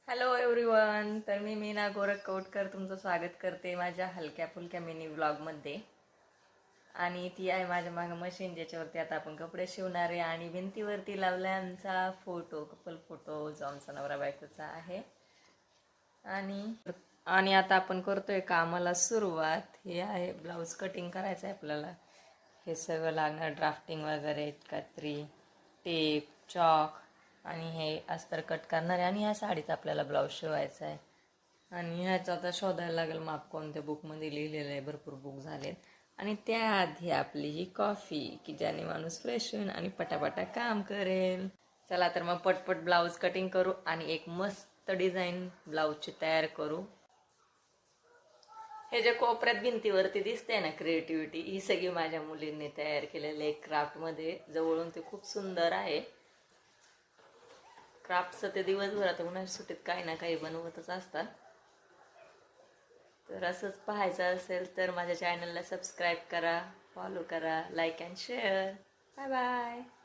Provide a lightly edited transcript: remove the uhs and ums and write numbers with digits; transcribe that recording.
Hello everyone. तर मी मीना गोरखकोटकर तुमचं स्वागत करते माझ्या हलक्या फुलक्या मिनी व्लॉगमध्ये. आणि ती आहे माझ्या मागं मशीन, ज्याच्यावरती आता आपण कपडे शिवणार आहे. आणि भिंतीवरती लावला आमचा फोटो, कपल फोटो जो आमचा नवरा बायकोचा आहे. आणि आणि आता आपण करतोय कामाला सुरुवात. हे आहे ब्लाऊज कटिंग करायचं आहे आपल्याला. हे सगळं लागणार, ड्राफ्टिंग वगैरे, कात्री, टेप, चॉक आणि हे अस्तर कट करणार आहे. आणि ह्या साडीचा आपल्याला ब्लाऊज शिवायचा आहे. आणि ह्याचं आता शोधायला लागेल माप, कोणत्या बुकमध्ये लिहिलेलं आहे. भरपूर बुक झालेत. आणि त्याआधी आपली ही कॉफी, की ज्याने माणूस फ्रेश होईल आणि पटापटा काम करेल. चला तर मग पटपट ब्लाऊज कटिंग करू आणि एक मस्त डिझाईन ब्लाऊजची तयार करू. हे जे कोपऱ्यात भिंतीवरती दिसते ना क्रिएटिव्हिटी, ही सगळी माझ्या मुलींनी तयार केलेलं आहे क्राफ्टमध्ये. जवळून ते खूप सुंदर आहे. क्राफ्टचं ते दिवसभरात उन्हाळ्याच्या सुट्टीत काही ना काही बनवतच असतात. तर असंच पाहायचं असेल तर माझ्या चॅनलला सबस्क्राईब करा, फॉलो करा, like and share. Bye bye.